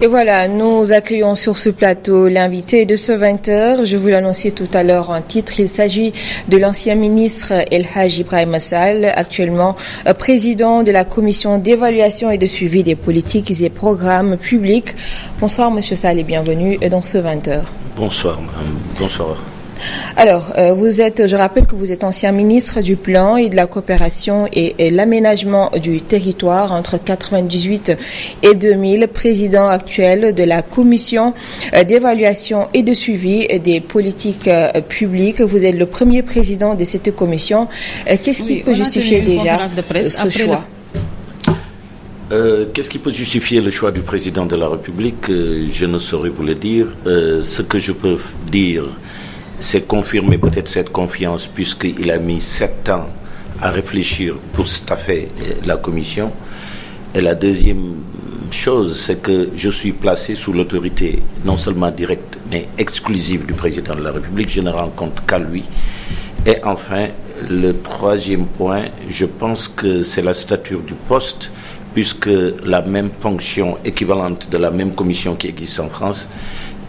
Et voilà, nous accueillons sur ce plateau l'invité de ce 20h. Je vous l'annonçais tout à l'heure en titre. Il s'agit de l'ancien ministre El Hadj Ibrahima Sall, actuellement président de la commission d'évaluation et de suivi des politiques et programmes publics. Bonsoir Monsieur Sall et bienvenue dans ce 20h. Bonsoir madame, bonsoir. Alors, je rappelle que vous êtes ancien ministre du Plan et de la Coopération et l'aménagement du territoire entre 1998 et 2000, président actuel de la Commission d'évaluation et de suivi des politiques publiques. Vous êtes le premier président de cette commission. Qu'est-ce qui peut justifier déjà ce choix? Qu'est-ce qui peut justifier le choix du président de la République? Je ne saurais vous le dire. Ce que je peux dire, c'est confirmer peut-être cette confiance puisqu'il a mis 7 ans à réfléchir pour staffer la commission. Et la deuxième chose, c'est que je suis placé sous l'autorité non seulement directe mais exclusive du président de la République. Je ne rends compte qu'à lui. Et enfin, le troisième point, je pense que c'est la stature du poste, puisque la même fonction équivalente de la même commission qui existe en France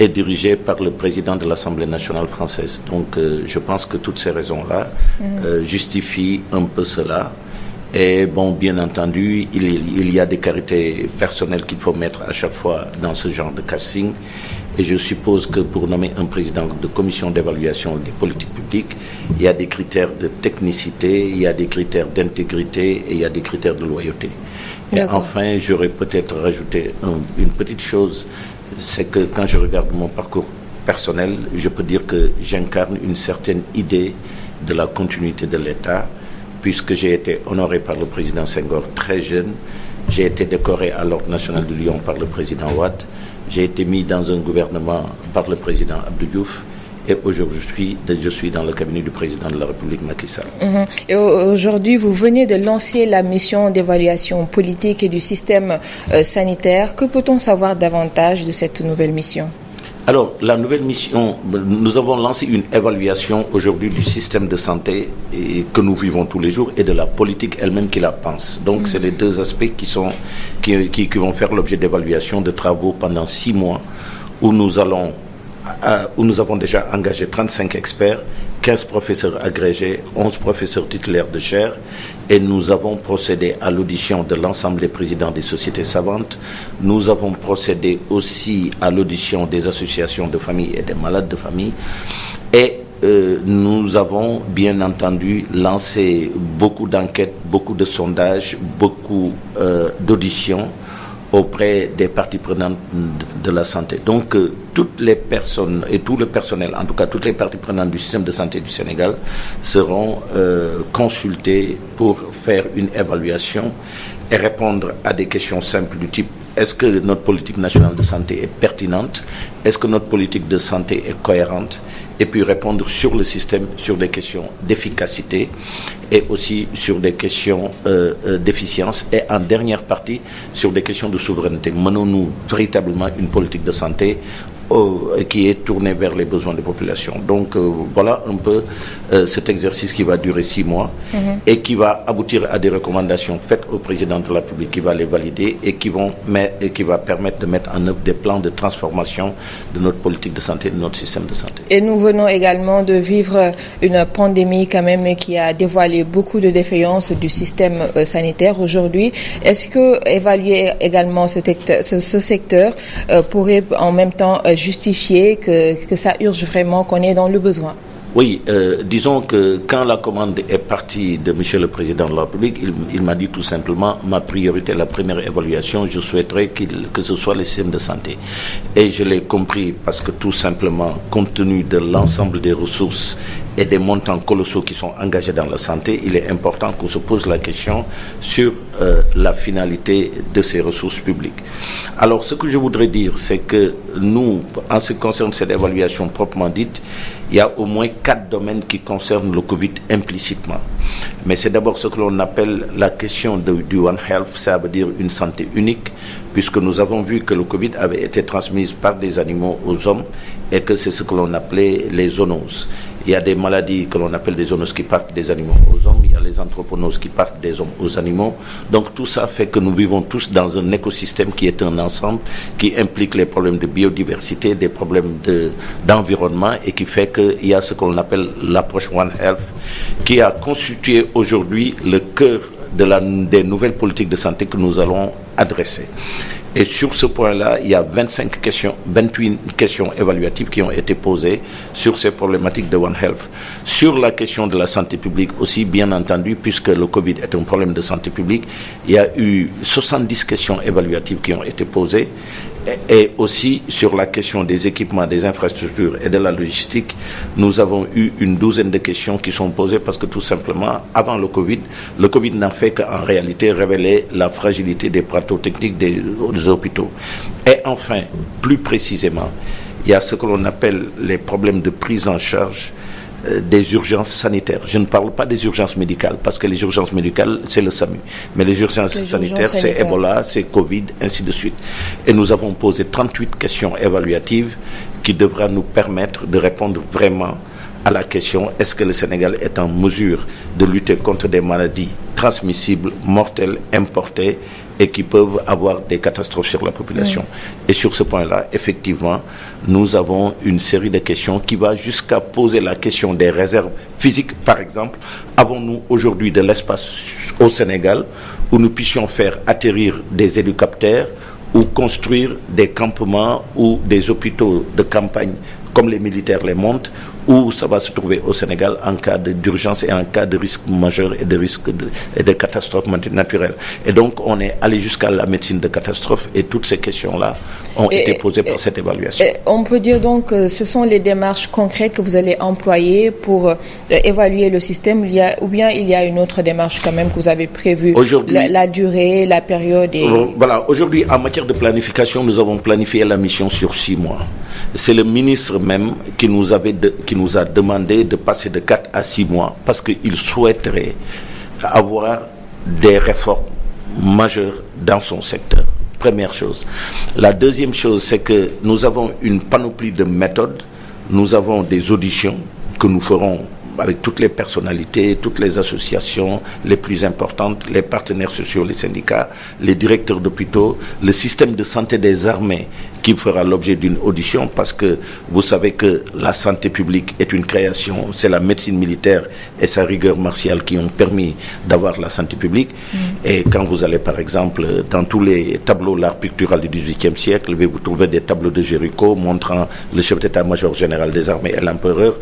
est dirigée par le président de l'Assemblée nationale française. Donc je pense que toutes ces raisons-là justifient un peu cela. Et bon, bien entendu, il y a des qualités personnelles qu'il faut mettre à chaque fois dans ce genre de casting. Et je suppose que pour nommer un président de commission d'évaluation des politiques publiques, il y a des critères de technicité, il y a des critères d'intégrité et il y a des critères de loyauté. Et enfin, j'aurais peut-être rajouté une petite chose, c'est que quand je regarde mon parcours personnel, je peux dire que j'incarne une certaine idée de la continuité de l'État, puisque j'ai été honoré par le président Senghor très jeune, j'ai été décoré à l'Ordre national de Lyon par le président Wade, j'ai été mis dans un gouvernement par le président Abdou Diouf, et aujourd'hui, je suis dans le cabinet du président de la République, Macky Sall. Et aujourd'hui, vous venez de lancer la mission d'évaluation politique et du système sanitaire. Que peut-on savoir davantage de cette nouvelle mission? Alors, la nouvelle mission, nous avons lancé une évaluation aujourd'hui du système de santé que nous vivons tous les jours et de la politique elle-même qui la pense. Donc, c'est les deux aspects qui vont faire l'objet d'évaluation de travaux pendant 6 mois où nous avons déjà engagé 35 experts, 15 professeurs agrégés, 11 professeurs titulaires de chaire, et nous avons procédé à l'audition de l'ensemble des présidents des sociétés savantes. Nous avons procédé aussi à l'audition des associations de famille et des malades de famille. Et nous avons bien entendu lancé beaucoup d'enquêtes, beaucoup de sondages, beaucoup d'auditions auprès des parties prenantes de la santé. Donc, toutes les personnes et tout le personnel, en tout cas toutes les parties prenantes du système de santé du Sénégal, seront consultées pour faire une évaluation et répondre à des questions simples du type: est-ce que notre politique nationale de santé est pertinente? Est-ce que notre politique de santé est cohérente? Et puis répondre sur le système, sur des questions d'efficacité et aussi sur des questions d'efficience, et en dernière partie sur des questions de souveraineté. Menons-nous véritablement une politique de santé qui est tournée vers les besoins des populations. Donc voilà un peu cet exercice qui va durer 6 mois et qui va aboutir à des recommandations faites au président de la République, qui va les valider et qui va permettre de mettre en œuvre des plans de transformation de notre politique de santé, de notre système de santé. Et nous venons également de vivre une pandémie quand même qui a dévoilé beaucoup de défaillances du système sanitaire aujourd'hui. Est-ce que évaluer également ce secteur pourrait en même temps justifier que ça urge vraiment, qu'on est dans le besoin? Oui, disons que quand la commande est partie de M. le Président de la République, il m'a dit tout simplement: ma priorité, la première évaluation, je souhaiterais que ce soit le système de santé. Et je l'ai compris parce que tout simplement, compte tenu de l'ensemble des ressources et des montants colossaux qui sont engagés dans la santé, il est important qu'on se pose la question sur la finalité de ces ressources publiques. Alors, ce que je voudrais dire, c'est que nous, en ce qui concerne cette évaluation proprement dite, il y a au moins 4 domaines qui concernent le Covid implicitement. Mais c'est d'abord ce que l'on appelle la question du One Health, ça veut dire une santé unique, puisque nous avons vu que le Covid avait été transmis par des animaux aux hommes et que c'est ce que l'on appelait les zoonoses. Il y a des maladies que l'on appelle des zoonoses qui partent des animaux aux hommes. Il y a les anthroponoses qui partent des hommes aux animaux. Donc tout ça fait que nous vivons tous dans un écosystème qui est un ensemble, qui implique les problèmes de biodiversité, des problèmes d'environnement, et qui fait qu'il y a ce qu'on appelle l'approche One Health, qui a constitué aujourd'hui le cœur des nouvelles politiques de santé que nous allons adresser. Et sur ce point-là, il y a 28 questions évaluatives qui ont été posées sur ces problématiques de One Health. Sur la question de la santé publique aussi, bien entendu, puisque le Covid est un problème de santé publique, il y a eu 70 questions évaluatives qui ont été posées. Et aussi sur la question des équipements, des infrastructures et de la logistique, nous avons eu une douzaine de questions qui sont posées parce que tout simplement, avant le Covid n'a fait qu'en réalité révéler la fragilité des plateaux techniques des hôpitaux. Et enfin, plus précisément, il y a ce que l'on appelle les problèmes de prise en charge des urgences sanitaires. Je ne parle pas des urgences médicales, parce que les urgences médicales, c'est le SAMU. Mais les urgences sanitaires, c'est Ebola, c'est Covid, ainsi de suite. Et nous avons posé 38 questions évaluatives qui devraient nous permettre de répondre vraiment à la question: est-ce que le Sénégal est en mesure de lutter contre des maladies transmissibles, mortelles, importées, et qui peuvent avoir des catastrophes sur la population. Et sur ce point-là, effectivement, nous avons une série de questions qui va jusqu'à poser la question des réserves physiques. Par exemple, avons-nous aujourd'hui de l'espace au Sénégal où nous puissions faire atterrir des hélicoptères ou construire des campements ou des hôpitaux de campagne comme les militaires les montent, où ça va se trouver au Sénégal en cas d'urgence et en cas de risque majeur et de risque et de catastrophe naturelle. Et donc, on est allé jusqu'à la médecine de catastrophe, et toutes ces questions-là ont été posées par cette évaluation. On peut dire donc que ce sont les démarches concrètes que vous allez employer pour évaluer le système, ou bien il y a une autre démarche quand même que vous avez prévue, la durée, la période Voilà, aujourd'hui, en matière de planification, nous avons planifié la mission sur 6 mois. C'est le ministre même qui nous a demandé de passer de 4 à 6 mois parce qu'il souhaiterait avoir des réformes majeures dans son secteur. Première chose. La deuxième chose, c'est que nous avons une panoplie de méthodes. Nous avons des auditions que nous ferons avec toutes les personnalités, toutes les associations les plus importantes, les partenaires sociaux, les syndicats, les directeurs d'hôpitaux, le système de santé des armées qui fera l'objet d'une audition, parce que vous savez que la santé publique est une création, c'est la médecine militaire et sa rigueur martiale qui ont permis d'avoir la santé publique. Et quand vous allez par exemple dans tous les tableaux l'art pictural du XVIIIe siècle, vous trouver des tableaux de Jéricho montrant le chef d'état-major général des armées et l'empereur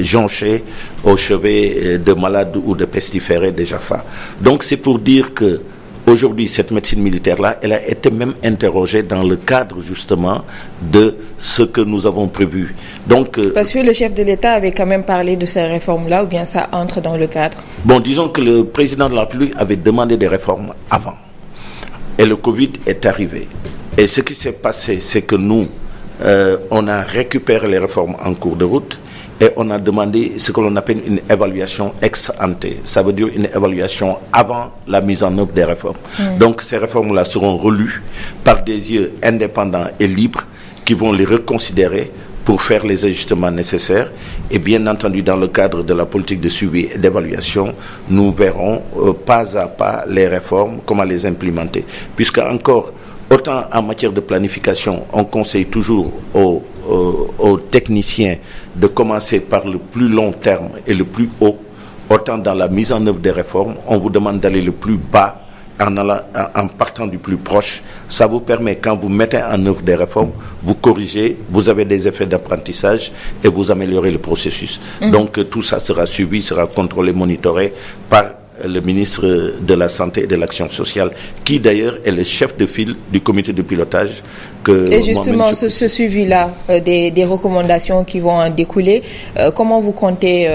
jonché au chevet de malades ou de pestiférés de Jaffa. Donc c'est pour dire que aujourd'hui, cette médecine militaire-là, elle a été même interrogée dans le cadre justement de ce que nous avons prévu. Donc, parce que le chef de l'État avait quand même parlé de ces réformes-là, ou bien ça entre dans le cadre? Bon, disons que le président de la République avait demandé des réformes avant. Et le Covid est arrivé. Et ce qui s'est passé, c'est que nous, on a récupéré les réformes en cours de route. Et on a demandé ce que l'on appelle une évaluation ex ante. Ça veut dire une évaluation avant la mise en œuvre des réformes. Donc ces réformes-là seront relues par des yeux indépendants et libres qui vont les reconsidérer pour faire les ajustements nécessaires. Et bien entendu, dans le cadre de la politique de suivi et d'évaluation, nous verrons pas à pas les réformes, comment les implémenter. Puisque encore, autant en matière de planification, on conseille toujours aux techniciens de commencer par le plus long terme et le plus haut. Autant dans la mise en œuvre des réformes, on vous demande d'aller le plus bas en partant du plus proche. Ça vous permet, quand vous mettez en œuvre des réformes, vous corrigez, vous avez des effets d'apprentissage et vous améliorez le processus. Donc tout ça sera suivi, sera contrôlé, monitoré par le ministre de la Santé et de l'Action sociale, qui d'ailleurs est le chef de file du comité de pilotage. Et justement, ce suivi-là, des recommandations qui vont en découler, comment vous comptez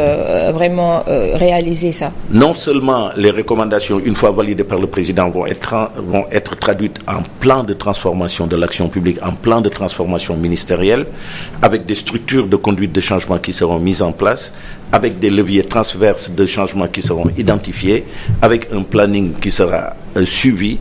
vraiment réaliser ça? Non seulement les recommandations, une fois validées par le président, vont être traduites en plan de transformation de l'action publique, en plan de transformation ministérielle, avec des structures de conduite de changement qui seront mises en place, avec des leviers transverses de changement qui seront identifiés, avec un planning qui sera suivi,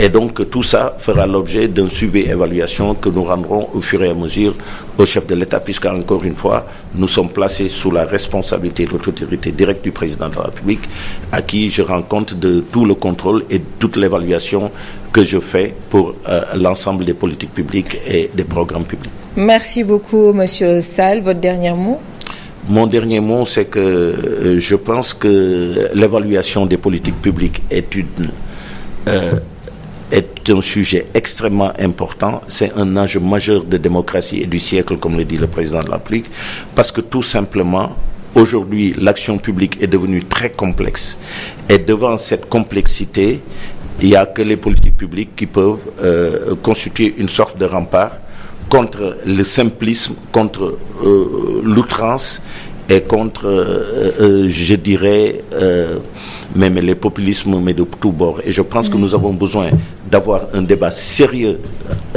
Et donc tout ça fera l'objet d'un suivi-évaluation que nous rendrons au fur et à mesure au chef de l'État, puisque encore une fois, nous sommes placés sous la responsabilité de l'autorité directe du président de la République, à qui je rends compte de tout le contrôle et toute l'évaluation que je fais pour l'ensemble des politiques publiques et des programmes publics. Merci beaucoup, Monsieur Sall. Votre dernier mot? Mon dernier mot, c'est que je pense que l'évaluation des politiques publiques est un sujet extrêmement important. C'est un enjeu majeur de démocratie et du siècle, comme le dit le président de la République, parce que tout simplement, aujourd'hui, l'action publique est devenue très complexe. Et devant cette complexité, il n'y a que les politiques publiques qui peuvent constituer une sorte de rempart contre le simplisme, contre l'outrance et contre, je dirais, même les populismes, mais de tous bords. Et je pense que nous avons besoin d'avoir un débat sérieux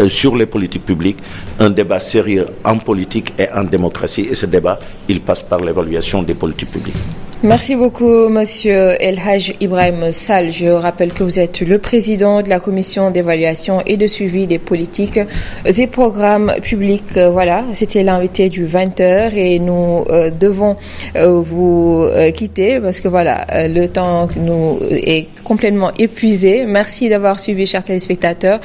sur les politiques publiques, un débat sérieux en politique et en démocratie. Et ce débat, il passe par l'évaluation des politiques publiques. Merci beaucoup, Monsieur El Hadj Ibrahim Sall. Je rappelle que vous êtes le président de la commission d'évaluation et de suivi des politiques et programmes publics. Voilà, c'était l'invité du 20h et nous devons vous quitter parce que voilà, le temps nous est complètement épuisé. Merci d'avoir suivi, chers téléspectateurs,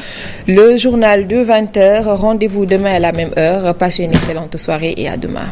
le journal de 20h. Rendez-vous demain à la même heure. Passez une excellente soirée et à demain.